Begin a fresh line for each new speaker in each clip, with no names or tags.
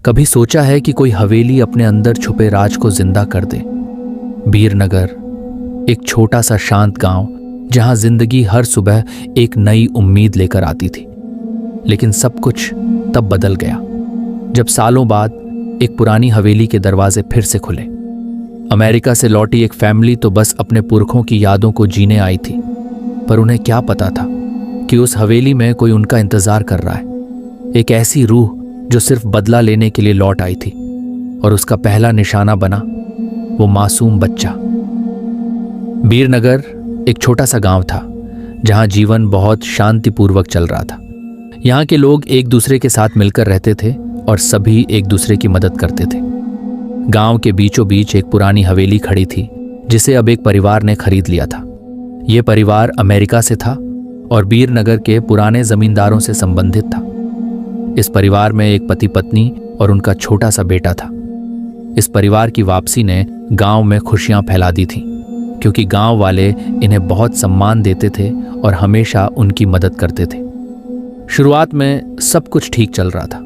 कभी सोचा है कि कोई हवेली अपने अंदर छुपे राज को जिंदा कर दे? बीरनगर, एक छोटा सा शांत गांव जहां जिंदगी हर सुबह एक नई उम्मीद लेकर आती थी। लेकिन सब कुछ तब बदल गया जब सालों बाद एक पुरानी हवेली के दरवाजे फिर से खुले। अमेरिका से लौटी एक फैमिली तो बस अपने पुरखों की यादों को जीने आई थी, पर उन्हें क्या पता था कि उस हवेली में कोई उनका इंतजार कर रहा है। एक ऐसी रूह जो सिर्फ बदला लेने के लिए लौट आई थी, और उसका पहला निशाना बना वो मासूम बच्चा। बीरनगर एक छोटा सा गांव था जहां जीवन बहुत शांतिपूर्वक चल रहा था। यहाँ के लोग एक दूसरे के साथ मिलकर रहते थे और सभी एक दूसरे की मदद करते थे। गांव के बीचों बीच एक पुरानी हवेली खड़ी थी जिसे अब एक परिवार ने खरीद लिया था। यह परिवार अमेरिका से था और बीरनगर के पुराने जमींदारों से संबंधित था। इस परिवार में एक पति पत्नी और उनका छोटा सा बेटा था। इस परिवार की वापसी ने गांव में खुशियां फैला दी थीं, क्योंकि गांव वाले इन्हें बहुत सम्मान देते थे और हमेशा उनकी मदद करते थे। शुरुआत में सब कुछ ठीक चल रहा था,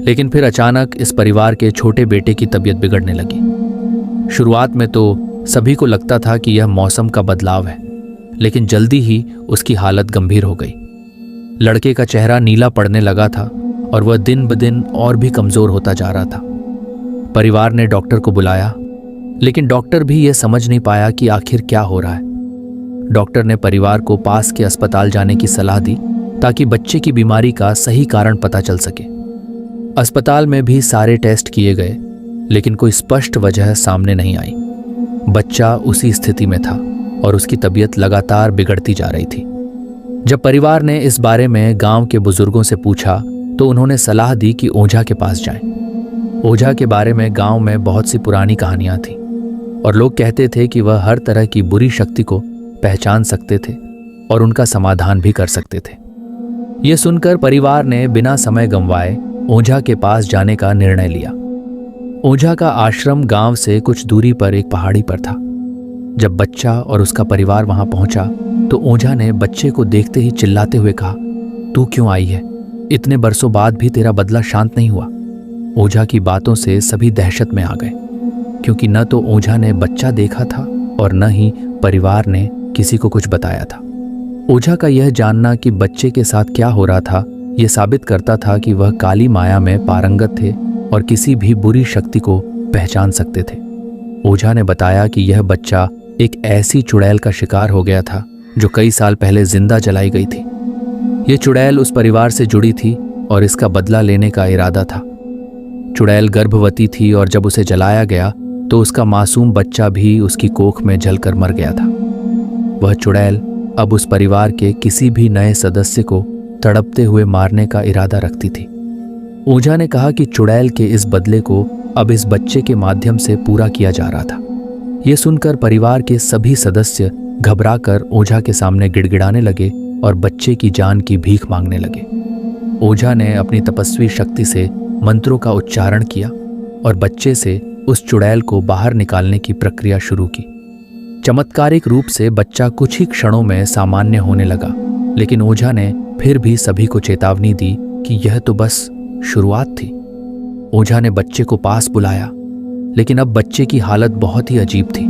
लेकिन फिर अचानक इस परिवार के छोटे बेटे की तबीयत बिगड़ने लगी। शुरुआत में तो सभी को लगता था कि यह मौसम का बदलाव है, लेकिन जल्दी ही उसकी हालत गंभीर हो गई। लड़के का चेहरा नीला पड़ने लगा था और वह दिन ब दिन और भी कमजोर होता जा रहा था। परिवार ने डॉक्टर को बुलाया, लेकिन डॉक्टर भी यह समझ नहीं पाया कि आखिर क्या हो रहा है। डॉक्टर ने परिवार को पास के अस्पताल जाने की सलाह दी ताकि बच्चे की बीमारी का सही कारण पता चल सके। अस्पताल में भी सारे टेस्ट किए गए, लेकिन कोई स्पष्ट वजह सामने नहीं आई। बच्चा उसी स्थिति में था और उसकी तबीयत लगातार बिगड़ती जा रही थी। जब परिवार ने इस बारे में गांव के बुजुर्गों से पूछा तो उन्होंने सलाह दी कि ओझा के पास जाएं। ओझा के बारे में गांव में बहुत सी पुरानी कहानियां थीं और लोग कहते थे कि वह हर तरह की बुरी शक्ति को पहचान सकते थे और उनका समाधान भी कर सकते थे। यह सुनकर परिवार ने बिना समय गंवाए ओझा के पास जाने का निर्णय लिया। ओझा का आश्रम गांव से कुछ दूरी पर एक पहाड़ी पर था। जब बच्चा और उसका परिवार वहां पहुंचा तो ओझा ने बच्चे को देखते ही चिल्लाते हुए कहा, तू क्यों आई है? इतने बरसों बाद भी तेरा बदला शांत नहीं हुआ। ओझा की बातों से सभी दहशत में आ गए, क्योंकि न तो ओझा ने बच्चा देखा था और न ही परिवार ने किसी को कुछ बताया था। ओझा का यह जानना कि बच्चे के साथ क्या हो रहा था, यह साबित करता था कि वह काली माया में पारंगत थे और किसी भी बुरी शक्ति को पहचान सकते थे। ओझा ने बताया कि यह बच्चा एक ऐसी चुड़ैल का शिकार हो गया था जो कई साल पहले जिंदा जलाई गई थी। यह चुड़ैल उस परिवार से जुड़ी थी और इसका बदला लेने का इरादा था। चुड़ैल गर्भवती थी और जब उसे जलाया गया तो उसका मासूम बच्चा भी उसकी कोख में जलकर मर गया था। वह चुड़ैल अब उस परिवार के किसी भी नए सदस्य को तड़पते हुए मारने का इरादा रखती थी। ओझा ने कहा कि चुड़ैल के इस बदले को अब इस बच्चे के माध्यम से पूरा किया जा रहा था। यह सुनकर परिवार के सभी सदस्य घबराकर ओझा के सामने गिड़गिड़ाने लगे और बच्चे की जान की भीख मांगने लगे। ओझा ने अपनी तपस्वी शक्ति से मंत्रों का उच्चारण किया और बच्चे से उस चुड़ैल को बाहर निकालने की प्रक्रिया शुरू की। चमत्कारिक रूप से बच्चा कुछ ही क्षणों में सामान्य होने लगा, लेकिन ओझा ने फिर भी सभी को चेतावनी दी कि यह तो बस शुरुआत थी। ओझा ने बच्चे को पास बुलाया, लेकिन अब बच्चे की हालत बहुत ही अजीब थी।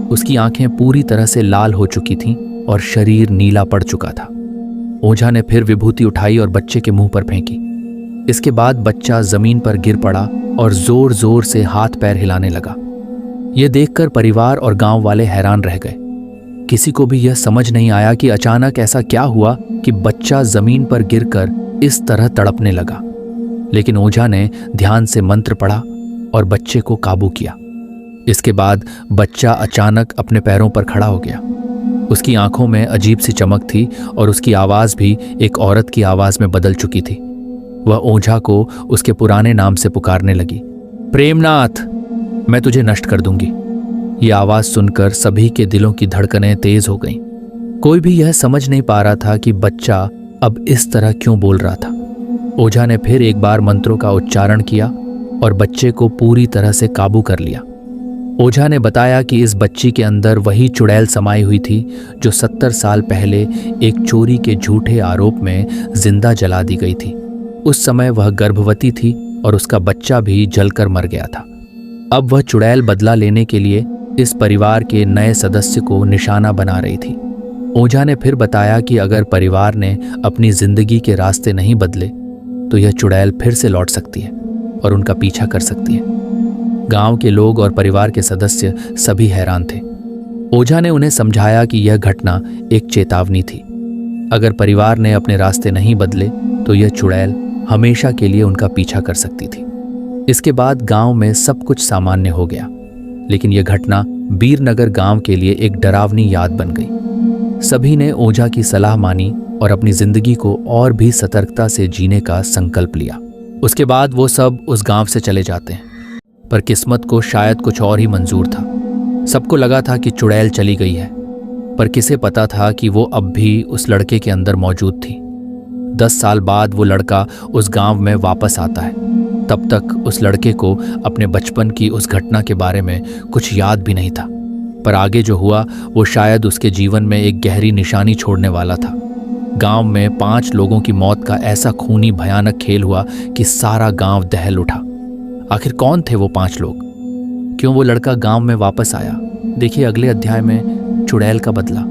उसकी आंखें पूरी तरह से लाल हो चुकी थीं और शरीर नीला पड़ चुका था। ओझा ने फिर विभूति उठाई और बच्चे के मुंह पर फेंकी। इसके बाद बच्चा जमीन पर गिर पड़ा और जोर जोर से हाथ पैर हिलाने लगा। यह देखकर परिवार और गांव वाले हैरान रह गए। किसी को भी यह समझ नहीं आया कि अचानक ऐसा क्या हुआ कि बच्चा जमीन पर गिरकर इस तरह तड़पने लगा। लेकिन ओझा ने ध्यान से मंत्र पढ़ा और बच्चे को काबू किया। इसके बाद बच्चा अचानक अपने पैरों पर खड़ा हो गया। उसकी आंखों में अजीब सी चमक थी और उसकी आवाज भी एक औरत की आवाज में बदल चुकी थी। वह ओझा को उसके पुराने नाम से पुकारने लगी, प्रेमनाथ, मैं तुझे नष्ट कर दूंगी। यह आवाज सुनकर सभी के दिलों की धड़कनें तेज हो गईं। कोई भी यह समझ नहीं पा रहा था कि बच्चा अब इस तरह क्यों बोल रहा था। ओझा ने फिर एक बार मंत्रों का उच्चारण किया और बच्चे को पूरी तरह से काबू कर लिया। ओझा ने बताया कि इस बच्ची के अंदर वही चुड़ैल समाई हुई थी जो 70 साल पहले एक चोरी के झूठे आरोप में जिंदा जला दी गई थी। उस समय वह गर्भवती थी और उसका बच्चा भी जलकर मर गया था। अब वह चुड़ैल बदला लेने के लिए इस परिवार के नए सदस्य को निशाना बना रही थी। ओझा ने फिर बताया कि अगर परिवार ने अपनी जिंदगी के रास्ते नहीं बदले तो यह चुड़ैल फिर से लौट सकती है और उनका पीछा कर सकती है। गांव के लोग और परिवार के सदस्य सभी हैरान थे। ओझा ने उन्हें समझाया कि यह घटना एक चेतावनी थी। अगर परिवार ने अपने रास्ते नहीं बदले तो यह चुड़ैल हमेशा के लिए उनका पीछा कर सकती थी। इसके बाद गांव में सब कुछ सामान्य हो गया, लेकिन यह घटना बीरनगर गांव के लिए एक डरावनी याद बन गई। सभी ने ओझा की सलाह मानी और अपनी जिंदगी को और भी सतर्कता से जीने का संकल्प लिया। उसके बाद वो सब उस गांव से चले जाते हैं, पर किस्मत को शायद कुछ और ही मंजूर था। सबको लगा था कि चुड़ैल चली गई है, पर किसे पता था कि वो अब भी उस लड़के के अंदर मौजूद थी। 10 साल बाद वो लड़का उस गांव में वापस आता है। तब तक उस लड़के को अपने बचपन की उस घटना के बारे में कुछ याद भी नहीं था, पर आगे जो हुआ वो शायद उसके जीवन में एक गहरी निशानी छोड़ने वाला था। गांव में 5 लोगों की मौत का ऐसा खूनी भयानक खेल हुआ कि सारा गांव दहल उठा। आखिर कौन थे वो 5 लोग? क्यों वो लड़का गांव में वापस आया? देखिए अगले अध्याय में चुड़ैल का बदला।